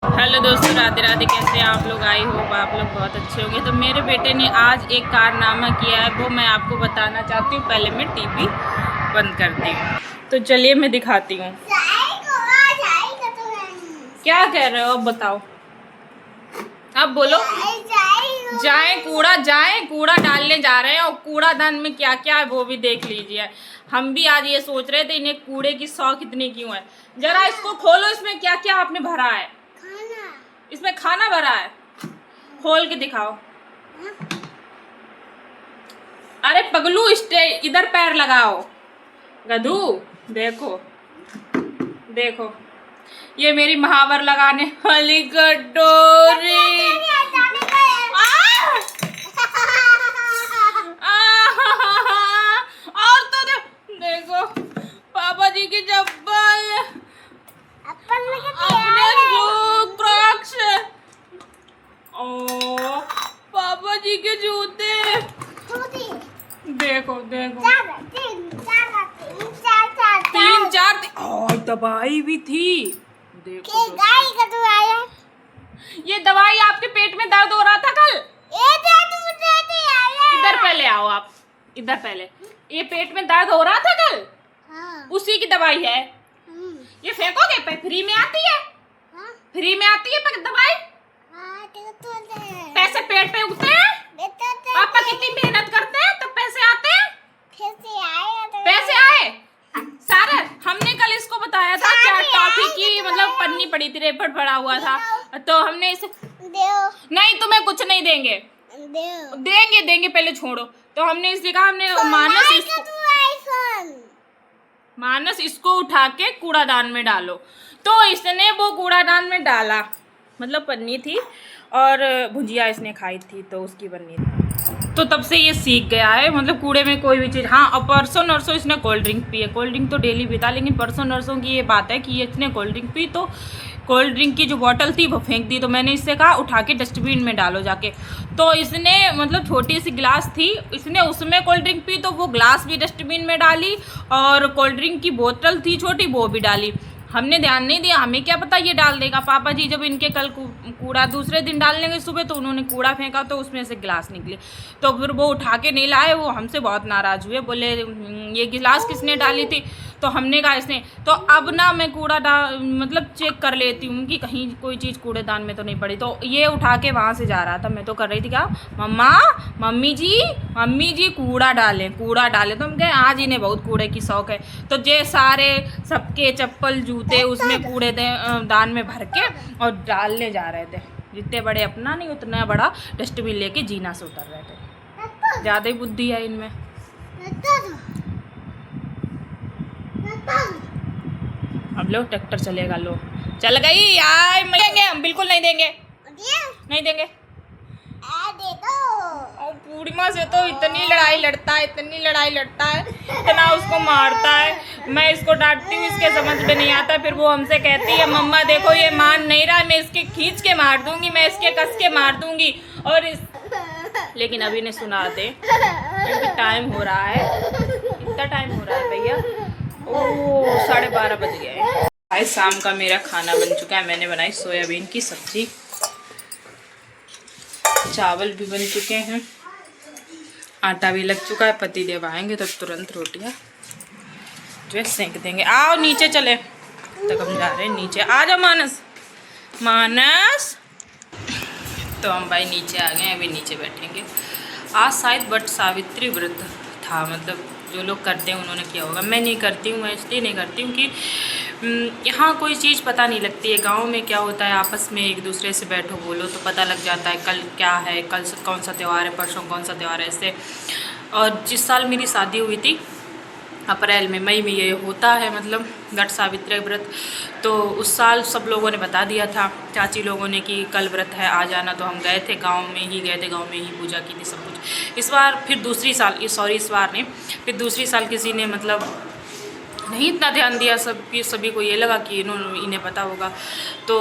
Hello दोस्तों, राधे राधे। कैसे हैं आप लोग? आई होप आप लोग बहुत अच्छे होंगे। तो मेरे बेटे ने आज एक कारनामा किया है, वो मैं आपको बताना चाहती हूँ। पहले मैं टीवी बंद करती हूँ, तो चलिए मैं दिखाती हूँ। क्या कह रहे हो? अब बताओ, अब बोलो। जाएं कूड़ा डालने जा रहे हैं, और कूड़ादान में क्या क्या है वो भी देख लीजिए। हम भी आज ये सोच रहे थे इन्हें कूड़े की शौक इतनी क्यों है। जरा इसको खोलो, इसमें क्या क्या आपने भरा है। इसमें खाना भरा है, खोल के दिखाओ। अरे पगलू, इधर पैर लगाओ। गधू, देखो देखो, ये मेरी महावर लगाने वाली कटोरी। और तो देखो, पापा जी की चप्पल, अपने क्रॉक्स, ओ पापा जी के जूते। देखो देखो, तीन चार और दवाई भी थी। देखो ये दवाई आपके पेट में दर्द हो रहा था कल। इधर पहले आओ आप, इधर पहले। ये पेट में दर्द हो रहा था कल, उसी की दवाई है। ये फेंकोगे? फ्री में आती है, फ्री में आती है दवाई। पैसे पेट पे उगते हैं। पापा कितनी मेहनत करते हैं तब पैसे आते हैं। पैसे आए सारे। हमने कल इसको बताया था क्या, टॉफी की मतलब पन्नी पड़ी थी, रेपट पड़ा हुआ था, तो हमने इसे नहीं, तुम्हें कुछ नहीं देंगे। देंगे पहले छोड़ो। तो हमने इसलिए कहा, हमने मानस इसको उठा के कूड़ादान में डालो। तो इसने वो कूड़ादान में डाला, मतलब पन्नी थी और भुजिया इसने खाई थी, तो उसकी पन्नी थी। तो तब से ये सीख गया है, मतलब कूड़े में कोई भी चीज़। हाँ, और परसों नरसों इसने कोल्ड ड्रिंक पी है। कोल्ड ड्रिंक तो डेली पीता, लेकिन परसों नरसों की ये बात है कि इसने कोल्ड ड्रिंक पी, तो कोल्ड ड्रिंक की जो बॉटल थी वो फेंक दी। तो मैंने इससे कहा उठा के डस्टबिन में डालो जाके। तो इसने मतलब छोटी सी गिलास थी, इसने उसमें कोल्ड ड्रिंक पी, तो वो गिलास भी डस्टबिन में डाली, और कोल्ड ड्रिंक की बोतल थी छोटी, वो भी डाली। हमने ध्यान नहीं दिया, हमें क्या पता ये डाल देगा। पापा जी जब इनके कल कूड़ा दूसरे दिन डालने गए सुबह, तो उन्होंने कूड़ा फेंका, तो उसमें से गिलास निकली। तो फिर वो उठा के नहीं लाए, वो हमसे बहुत नाराज़ हुए, बोले ये गिलास किसने डाली थी। तो हमने कहा इसने। तो अब ना मैं कूड़ा मतलब चेक कर लेती हूँ कि कहीं कोई चीज़ कूड़ेदान में तो नहीं पड़ी। तो ये उठा के वहाँ से जा रहा था, मैं तो कर रही थी क्या, मम्मी जी कूड़ा डालें। तो हम कहे आज इन्हें बहुत कूड़े की शौक है। तो ये सारे सबके चप्पल जूते उसमें कूड़े दान में भर के और डालने जा रहे थे। जितने बड़े अपना नहीं, उतना बड़ा डस्टबिन लेके जीना से उतर रहे थे। ज़्यादा ही बुद्धि है इनमें। अब लो ट्रैक्टर चलेगा, लो चल गई यार। देंगे हम, बिल्कुल नहीं देंगे, नहीं देंगे। और पूर्णिमा से तो इतनी लड़ाई लड़ता है, इतना उसको मारता है। मैं इसको डांटती हूँ, इसके समझ में नहीं आता। फिर वो हमसे कहती है मम्मा देखो ये मान नहीं रहा, मैं इसके खींच के मार दूंगी, मैं इसके कस के मार दूंगी। और लेकिन अभी नहीं सुनाते, टाइम हो रहा है, इतना टाइम हो रहा है भैया। ओह 12:30 बज गए हैं। आज शाम का मेरा खाना बन चुका है। मैंने बनाई सोयाबीन की सब्जी, चावल भी बन चुके हैं, आटा भी लग चुका है। पति देव आएंगे तो तुरंत रोटियां जो है सेंक देंगे। आओ नीचे चले, तक हम जा रहे हैं नीचे। आ जाओ मानस। तो हम भाई नीचे आ गए, अभी नीचे बैठेंगे। आज शायद वट सावित्री व्रत था, मतलब जो लोग करते हैं उन्होंने किया होगा। मैं नहीं करती हूँ, मैं इसलिए नहीं करती हूँ कि यहाँ कोई चीज़ पता नहीं लगती है। गांव में क्या होता है, आपस में एक दूसरे से बैठो बोलो तो पता लग जाता है कल क्या है, कल कौन सा त्यौहार है, परसों कौन सा त्यौहार है, ऐसे। और जिस साल मेरी शादी हुई थी अप्रैल में, मई में ये होता है, मतलब वट सावित्री व्रत। तो उस साल सब लोगों ने बता दिया था, चाची लोगों ने, कि कल व्रत है आ जाना। तो हम गए थे, गांव में ही पूजा की थी, सब कुछ। इस बार फिर दूसरी साल, इस बार नहीं, फिर दूसरी साल किसी ने मतलब नहीं इतना ध्यान दिया। सभी को ये लगा कि इन्हें पता होगा, तो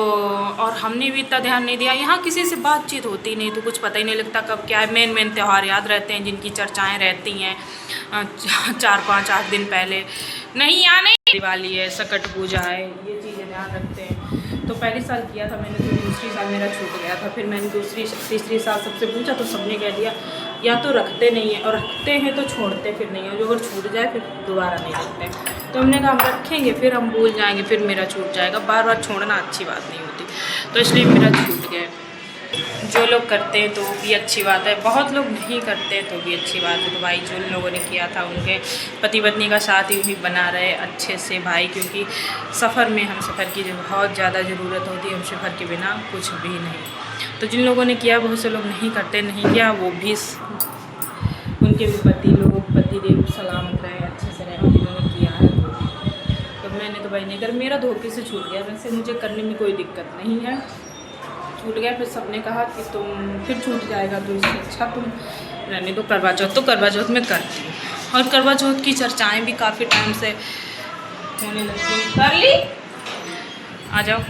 और हमने भी इतना ध्यान नहीं दिया। यहाँ किसी से बातचीत होती नहीं, तो कुछ पता ही नहीं लगता कब क्या है। मेन त्यौहार याद रहते हैं, जिनकी चर्चाएं रहती हैं 4, 5, 8 दिन पहले। नहीं, यहाँ नहीं, दिवाली है, सकट पूजा है, ये चीज़ें ध्यान रखते हैं। तो पहले साल किया था मैंने, तो दूसरी साल मेरा छूट गया था। फिर मैंने तीसरी साल सबसे पूछा तो सबने कह दिया या तो रखते नहीं है, और रखते हैं तो छोड़ते फिर नहीं है, जो अगर छूट जाए फिर दोबारा नहीं रखते। तो हमने कहा हम रखेंगे, फिर हम भूल जाएंगे, फिर मेरा छूट जाएगा। बार बार छोड़ना अच्छी बात नहीं होती, तो इसलिए मेरा छूट गया। जो लोग करते हैं तो भी अच्छी बात है, बहुत लोग नहीं करते हैं तो भी अच्छी बात है। तो भाई जो लोगों ने किया था उनके पति पत्नी का साथ ही बना रहे अच्छे से भाई, क्योंकि सफ़र में हम सफ़र की बहुत ज़्यादा ज़रूरत होती है, हम सफ़र के बिना कुछ भी नहीं। तो जिन लोगों ने किया, बहुत से लोग नहीं करते, नहीं किया, वो भी उनके भी पतिदेव सलामत रहे, अच्छे से रहे, और जिन्होंने किया है तो मैंने तो भाई नहीं कर, मेरा धोखे से छूट गया। वैसे मुझे करने में कोई दिक्कत नहीं है, छूट गया। फिर सबने कहा कि तुम फिर छूट जाएगा तो इससे अच्छा तुम रहने दो। करवा चौथ तो करवा चौथ में करती हूँ, और करवा चौथ की चर्चाएं भी काफ़ी टाइम से होने लगती। कर ली, आ जाओ।